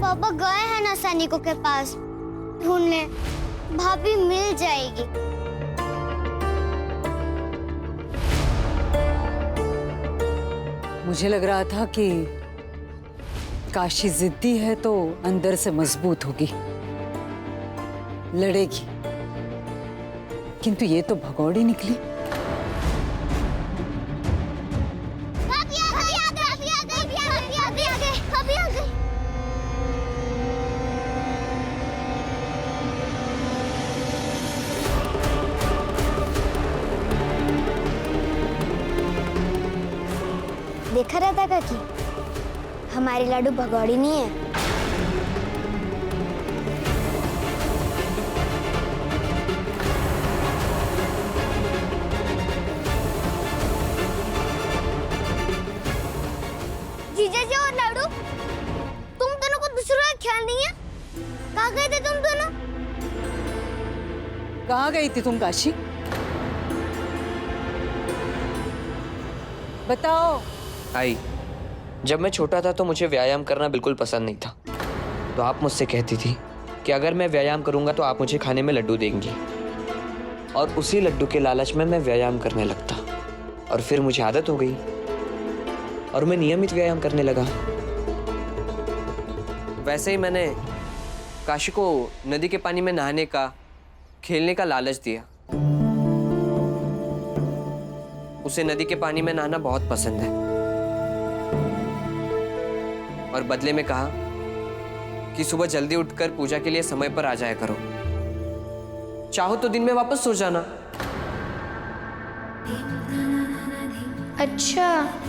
पापा गए हैं ना सैनिकों के पास ढूंढने, भाभी मिल जाएगी। मुझे लग रहा था कि काशी जिद्दी है तो अंदर से मजबूत होगी, लड़ेगी, किंतु ये तो भगौड़ी निकली। भाभी आ गई, भाभी आ गई, भाभी आ गई, भाभी आ गई, भाभी आ गई। देखा रहता काकी, हमारी लाडू भगौड़ी नहीं है। जीजा जी और लाडू, तुम दोनों को दूसरों का ख्याल नहीं है? कहाँ गए थे तुम दोनों? कहाँ गई थी तुम काशी? बताओ। आई, जब मैं छोटा था तो मुझे व्यायाम करना बिल्कुल पसंद नहीं था, तो आप मुझसे कहती थी कि अगर मैं व्यायाम करूंगा तो आप मुझे खाने में लड्डू देंगी, और उसी लड्डू के लालच में मैं व्यायाम करने लगता, और फिर मुझे आदत हो गई और मैं नियमित व्यायाम करने लगा। वैसे ही मैंने काशी को नदी के पानी में नहाने का, खेलने का लालच दिया। उसे नदी के पानी में नहाना बहुत पसंद है, और बदले में कहा कि सुबह जल्दी उठकर पूजा के लिए समय पर आ जाया करो, चाहो तो दिन में वापस सो जाना। अच्छा,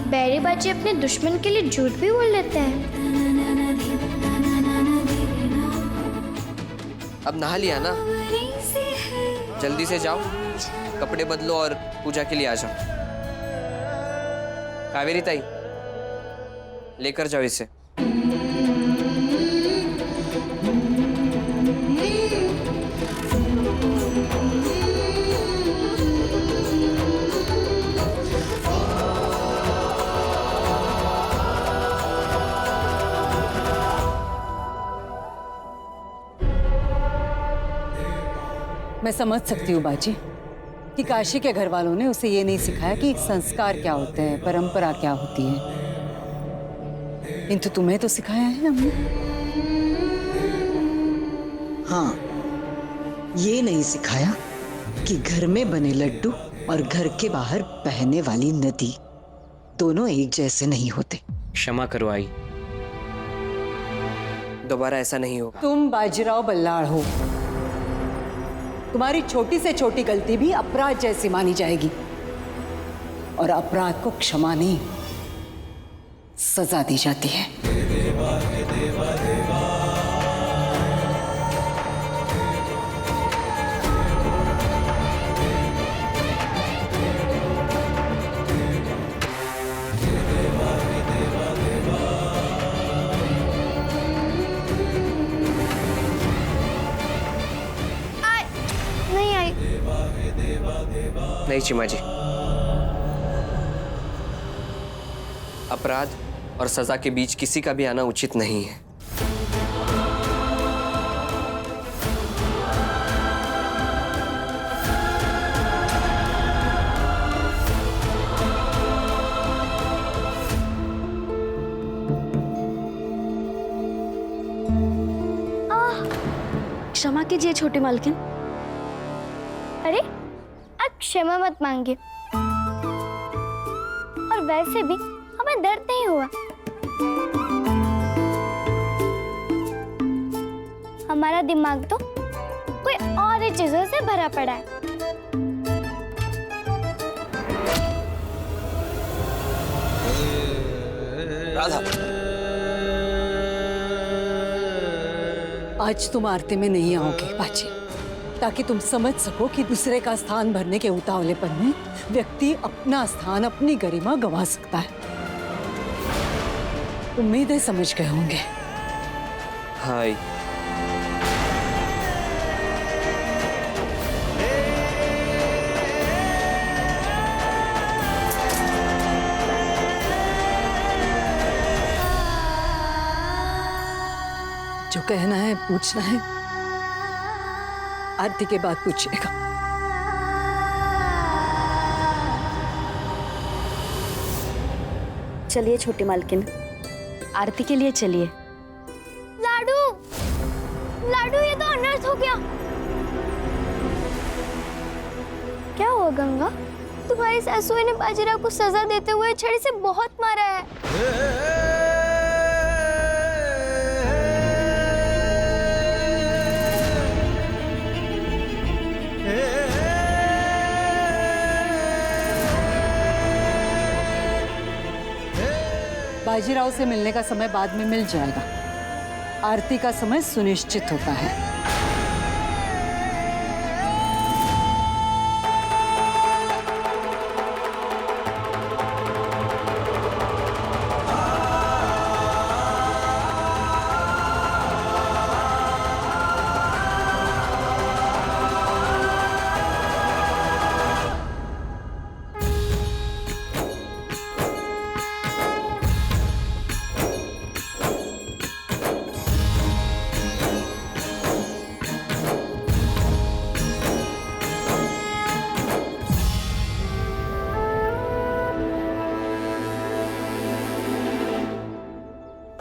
बैरी बाजी अपने दुश्मन के लिए झूठ भी बोल लेते हैं। अब नहा लिया ना, जल्दी से जाओ, कपड़े बदलो और पूजा के लिए आ जाओ। कावेरी ताई, लेकर जाओ इसे। मैं समझ सकती हूँ बाजी कि काशी के घर वालों ने उसे ये नहीं सिखाया कि संस्कार क्या होते हैं, परंपरा क्या होती है, किंतु तुम्हें तो सिखाया है हमने। हाँ, ये नहीं सिखाया कि घर में बने लड्डू और घर के बाहर बहने वाली नदी दोनों एक जैसे नहीं होते। क्षमा करो आई, दोबारा ऐसा नहीं होगा। तुम बाजीराव बल्लाड़ हो, तुम्हारी छोटी से छोटी गलती भी अपराध जैसी मानी जाएगी, और अपराध को क्षमा नहीं, सजा दी जाती है। नहीं आई। नहीं चिमा जी, अपराध और सजा के बीच किसी का भी आना उचित नहीं है। क्षमा कीजिए छोटी मालकिन। अरे, आप क्षमा मत मांगिए, और वैसे भी हमें दर्द नहीं हुआ। हमारा दिमाग तो कोई और ही चीजों से भरा पड़ा है। राधा, आज तुम आरती में नहीं आओगे बाजी, ताकि तुम समझ सको कि दूसरे का स्थान भरने के उतावलेपन में व्यक्ति अपना स्थान, अपनी गरिमा गंवा सकता है। उम्मीदें समझ गए होंगे। हाय, जो कहना है पूछना है आरती के बाद पूछिएगा। चलिए छोटी मालकिन, आरती के लिए चलिए। लाडू, लाडू ये तो अनर्थ हो गया। क्या हुआ गंगा? तुम्हारी सासू ने बाजीराव को सजा देते हुए छड़ी से बहुत मारा है। बाजीराव से मिलने का समय बाद में मिल जाएगा। आरती का समय सुनिश्चित होता है।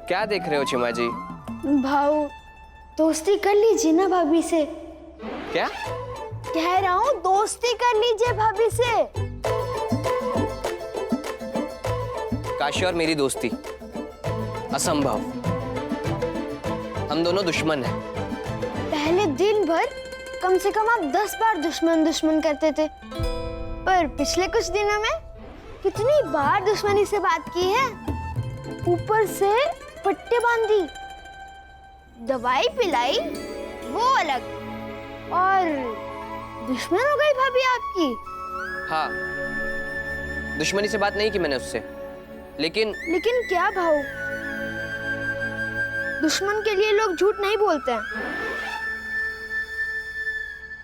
क्या देख रहे हो चिमा जी? भाऊ, दोस्ती कर लीजिए ना भाभी से। क्या कह रहा हूँ दोस्ती कर लीजिए भाभी से। काशी और मेरी दोस्ती असंभव। हम दोनों दुश्मन हैं। पहले दिन भर कम से कम आप 10 बार दुश्मन दुश्मन करते थे, पर पिछले कुछ दिनों में कितनी बार दुश्मनी से बात की है। ऊपर से पट्टे बांधी, दवाई पिलाई, वो अलग, और दुश्मन हो गई भाभी आपकी। हाँ, दुश्मनी से बात नहीं की मैंने उससे, लेकिन क्या भाऊ? दुश्मन के लिए लोग झूठ नहीं बोलते हैं।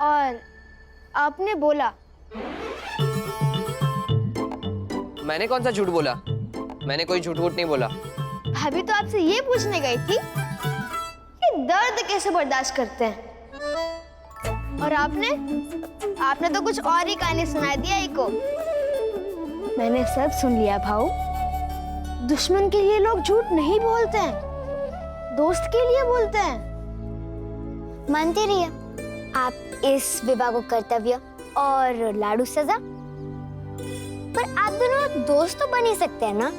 और आपने बोला। मैंने कौन सा झूठ बोला? मैंने कोई झूठ वूठ नहीं बोला। भाभी तो आपसे ये पूछने गई थी कि दर्द कैसे बर्दाश्त करते हैं, और आपने तो कुछ और ही कहानी सुना दिया ही को। मैंने सब सुन लिया भाऊ। दुश्मन के लिए लोग झूठ नहीं बोलते हैं, दोस्त के लिए बोलते हैं। मानती रहिए आप इस विवाह को कर्तव्य और लाडू सजा, पर आप दोनों दोस्त तो बन ही सकते हैं ना।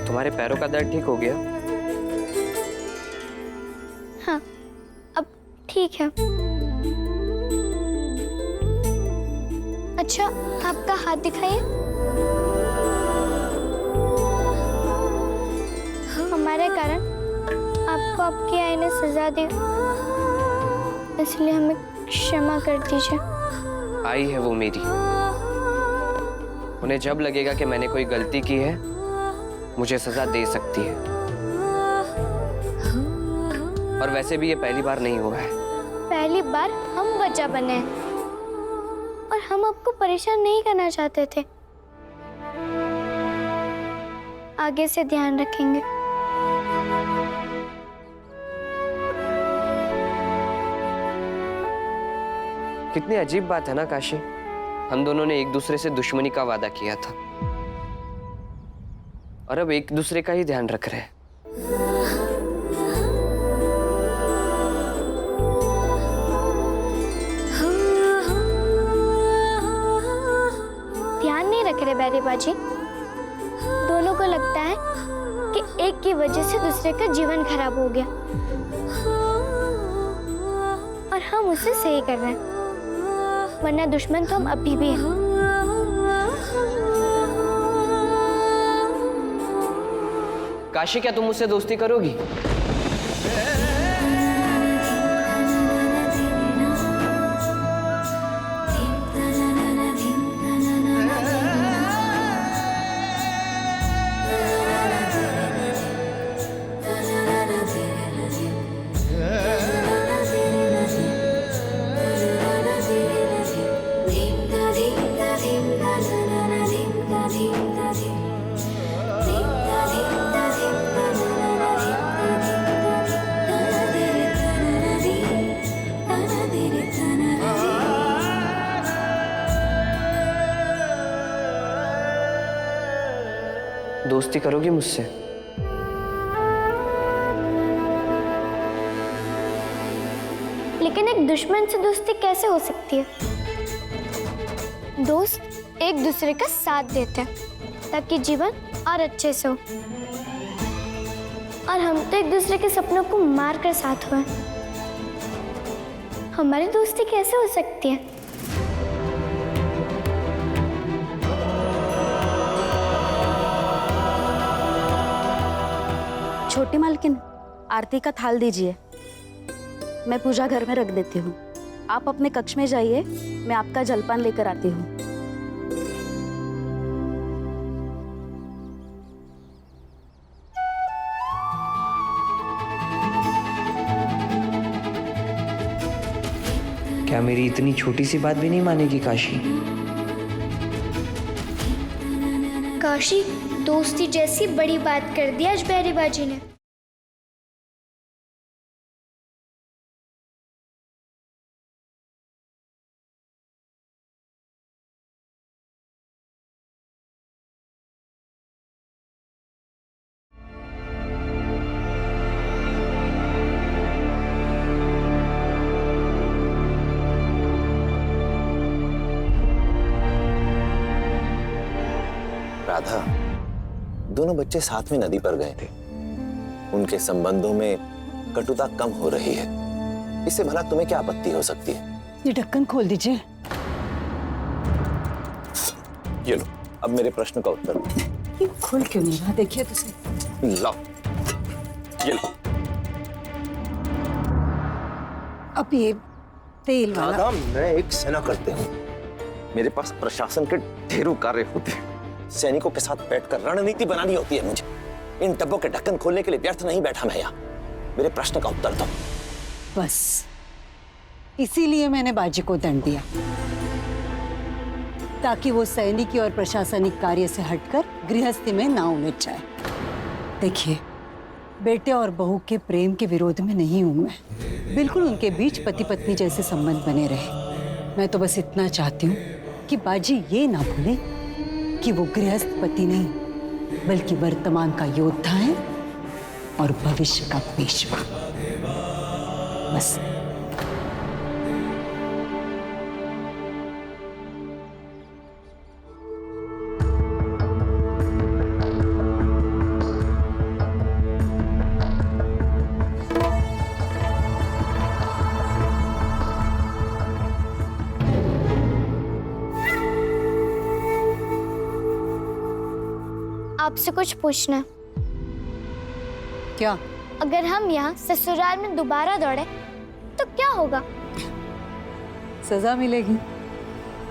तुम्हारे पैरों का दर्द ठीक हो गया? हाँ, अब ठीक है। अच्छा, आपका हाथ दिखाइए। हमारे कारण आपको आपकी आई ने सजा दी, इसलिए हमें क्षमा कर दीजिए। आई है वो मेरी। उन्हें जब लगेगा कि मैंने कोई गलती की है, मुझे सजा दे सकती है। और वैसे भी ये पहली बार नहीं हुआ है। पहली बार हम बच्चा बने हैं, और हम आपको परेशान नहीं करना चाहते थे। आगे से ध्यान रखेंगे। कितनी अजीब बात है ना काशी, हम दोनों ने एक दूसरे से दुश्मनी का वादा किया था, और अब एक दूसरे का ही ध्यान रख रहे हैं। ध्यान नहीं रख रहे बैरी बाजी। दोनों को लगता है कि एक की वजह से दूसरे का जीवन खराब हो गया, और हम उसे सही कर रहे हैं। वरना दुश्मन तो हम अभी भी हैं। काशी, क्या तुम मुझसे दोस्ती करोगी? दोस्ती करोगी मुझसे? लेकिन एक दुश्मन से दोस्ती कैसे हो सकती है? दोस्त एक दूसरे का साथ देते हैं ताकि जीवन और अच्छे से हो। और हम तो एक दूसरे के सपनों को मार कर साथ हुए। हमारी दोस्ती कैसे हो सकती है? छोटी मालकिन, आरती का थाल दीजिए। मैं पूजा घर में रख देती हूँ। आप अपने कक्ष में जाइए, मैं आपका जलपान लेकर आती हूँ। क्या मेरी इतनी छोटी सी बात भी नहीं मानेगी काशी? काशी, दोस्ती जैसी बड़ी बात कर दी आज बैरी बाजी ने। राधा, दोनों बच्चे साथ में नदी पर गए थे। उनके संबंधों में कटुता कम हो रही है। इससे भला तुम्हें क्या आपत्ति हो सकती है? ये ढक्कन खोल दीजिए। ये लो, अब मेरे प्रश्न का उत्तर दो। ये खुल क्यों नहीं रहा? देखिए तो सही। लो, ये लो। अब ये तेल वाला। राधा, मैं एक सेना करते हूँ। मेरे पास प्रशासन के ढेरों कार्य होते हैं। सैनिकों के साथ बैठकर रणनीति बनानी होती है मुझे। इन डब्बों के ढक्कन खोलने के लिए व्यर्थ नहीं बैठा मैं यहाँ। मेरे प्रश्न का उत्तर दो। बस इसीलिए मैंने बाजी को दंड दिया, ताकि वो सैनिकी और प्रशासनिक कार्य से हटकर गृहस्थी में ना उलझ जाए। देखिए, बेटे और बहू के प्रेम के विरोध में नहीं हूं मैं। बिल्कुल उनके बीच पति पत्नी जैसे संबंध बने रहे। मैं तो बस इतना चाहती हूँ कि बाजी ये ना भूले कि वो गृहस्थ पति नहीं, बल्कि वर्तमान का योद्धा है और भविष्य का पेशवा। बस। आपसे कुछ पूछना है। क्या? अगर हम यहाँ ससुराल में दोबारा दौड़े तो क्या होगा? सजा मिलेगी,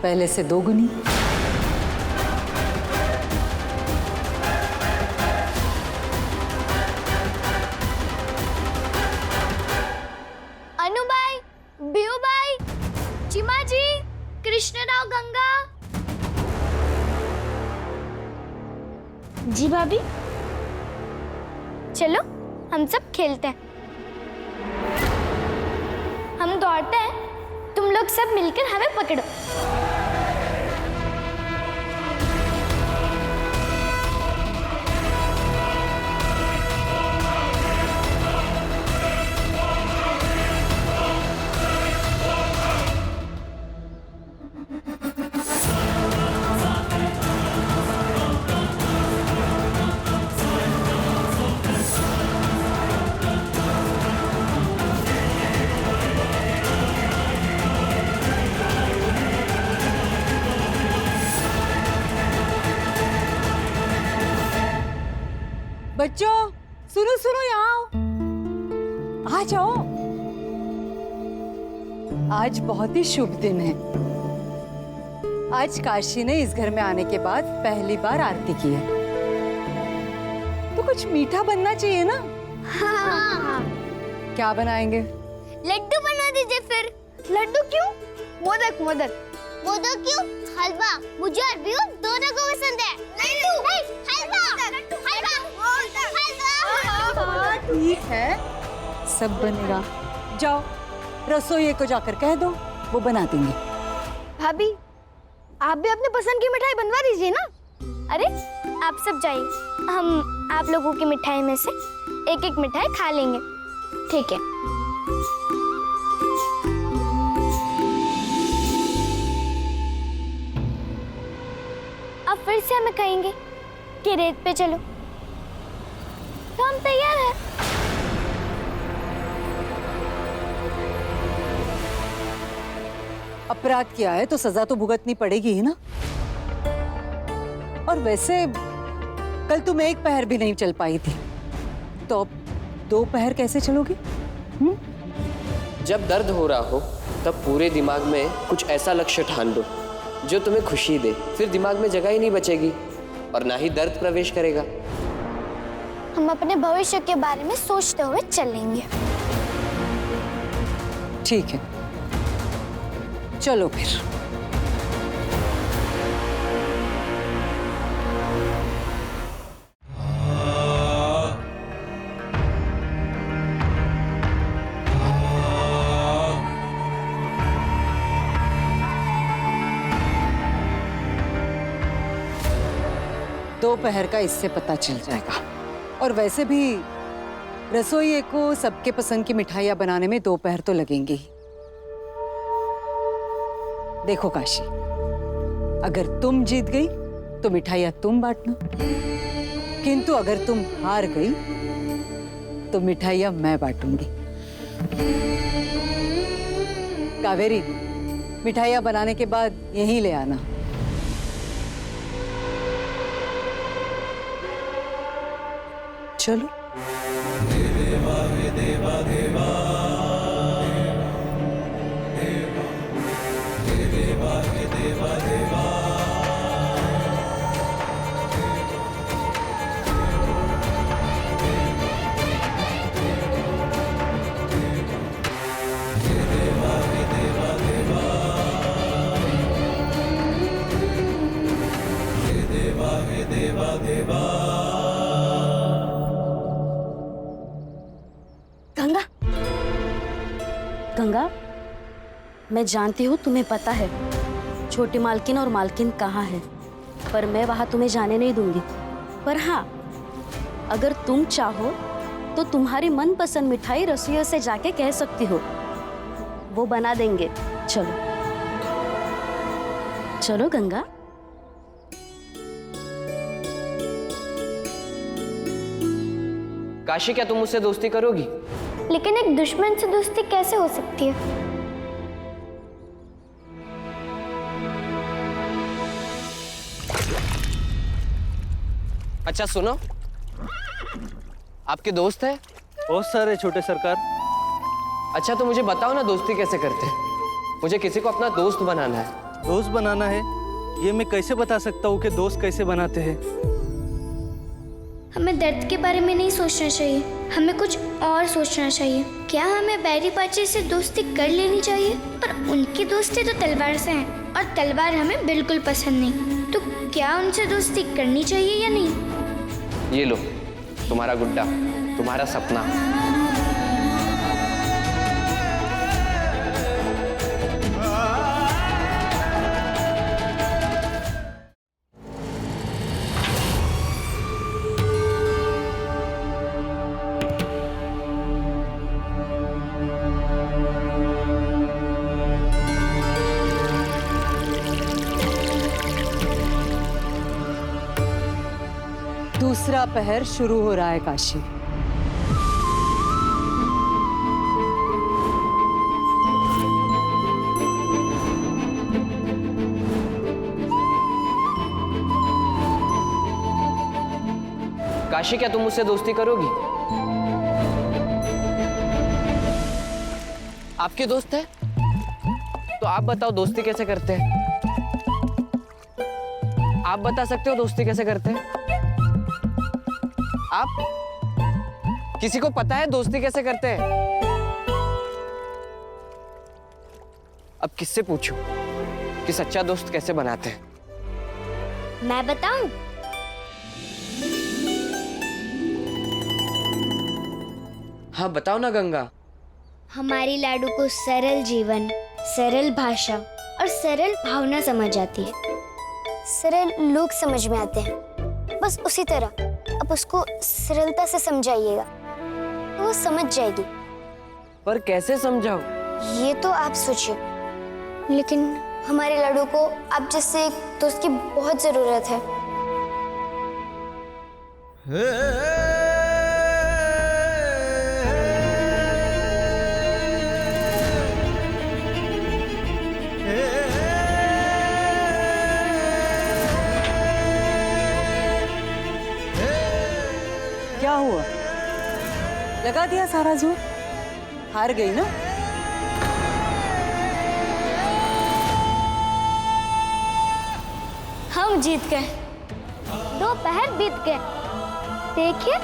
पहले से 2 गुनी। अनुबाई, बिहुबाई, चिमाजी, कृष्णराव गंगा। जी भाभी, चलो हम सब खेलते हैं। हम दौड़ते हैं, तुम लोग सब मिलकर हमें पकड़ो। बच्चों सुनो सुनो, यहाँ आओ, आ जाओ। आज बहुत ही शुभ दिन है। आज काशी ने इस घर में आने के बाद पहली बार आरती की है, तो कुछ मीठा बनना चाहिए ना। हाँ। क्या बनाएंगे? लड्डू बना दीजिए फिर। लड्डू क्यों? मोदक मोदक। मोदक क्यों? हलवा। मुझे और भी दोनों को पसंद है। लड्डू नहीं, हलवा। हलवा। ठीक है, सब बनेगा। जाओ रसोइये को जाकर कह दो, वो बना देंगे। भाभी, आप भी अपने पसंद की मिठाई बनवा दीजिए ना। अरे आप सब जाइए, हम आप लोगों की मिठाई में से एक एक मिठाई खा लेंगे, ठीक है? अब फिर से हमें कहेंगे कि रेत पे चलो, तो हम तैयार हैं। अपराध किया है तो सजा तो भुगतनी पड़ेगी ही ना। और वैसे कल तुम एक पहर भी नहीं चल पाई थी, तो अब 2 पहर कैसे चलोगी? जब दर्द हो रहा हो तब पूरे दिमाग में कुछ ऐसा लक्ष्य ठान लो जो तुम्हें खुशी दे, फिर दिमाग में जगह ही नहीं बचेगी और ना ही दर्द प्रवेश करेगा। हम अपने भविष्य के बारे में सोचते हुए चलेंगे। ठीक है, चलो फिर। दोपहर का इससे पता चल जाएगा। और वैसे भी रसोइये को सबके पसंद की मिठाइयाँ बनाने में दोपहर तो लगेंगे ही। देखो काशी, अगर तुम जीत गई तो मिठाइयाँ तुम बांटना, किंतु अगर तुम हार गई तो मिठाइयाँ मैं बांटूंगी। कावेरी, मिठाइयाँ बनाने के बाद यहीं ले आना। चलो। गंगा, गंगा, मैं जानती हूँ तुम्हें पता है छोटी मालकिन और मालकिन कहाँ है, पर मैं वहां तुम्हें जाने नहीं दूंगी। पर हाँ, अगर तुम चाहो तो तुम्हारी मनपसंद मिठाई रसोइयों से जाके कह सकती हो, वो बना देंगे। चलो चलो गंगा। काशी, क्या तुम मुझसे दोस्ती करोगी? लेकिन एक दुश्मन से दोस्ती कैसे हो सकती है? अच्छा सुनो, आपके दोस्त है? बहुत सारे छोटे सरकार। अच्छा तो मुझे बताओ ना, दोस्ती कैसे करते हैं? मुझे किसी को अपना दोस्त बनाना है। दोस्त बनाना है, ये मैं कैसे बता सकता हूँ कि दोस्त कैसे बनाते हैं? हमें दर्द के बारे में नहीं सोचना चाहिए, हमें कुछ और सोचना चाहिए। क्या हमें बैरी पाची से दोस्ती कर लेनी चाहिए? पर उनकी दोस्ती तो तलवार से है और तलवार हमें बिल्कुल पसंद नहीं, तो क्या उनसे दोस्ती करनी चाहिए या नहीं? ये लो तुम्हारा गुड्डा, तुम्हारा सपना। दूसरा पहर शुरू हो रहा है काशी। काशी, क्या तुम मुझसे दोस्ती करोगी? आपके दोस्त है तो आप बताओ दोस्ती कैसे करते हैं? आप बता सकते हो दोस्ती कैसे करते हैं? आप किसी को पता है दोस्ती कैसे करते हैं? अब किससे पूछूं कि सच्चा दोस्त कैसे बनाते हैं? मैं बताऊं? हाँ बताओ ना गंगा। हमारी लाडू को सरल जीवन, सरल भाषा और सरल भावना समझ आती है। सरल लोग समझ में आते हैं, बस उसी तरह अब उसको सरलता से समझाइएगा तो वो समझ जाएगी। पर कैसे समझाओ? ये तो आप सोचिए, लेकिन हमारे लाडू को आप जैसे एक दोस्त की बहुत जरूरत है। क्या हुआ? लगा दिया सारा जोर? हार गई ना? हम जीत गए, दोपहर बीत गए। देखिए,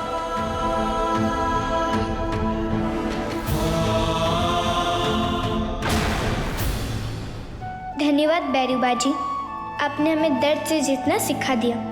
धन्यवाद बैरू बाजी, आपने हमें दर्द से जीतना सिखा दिया।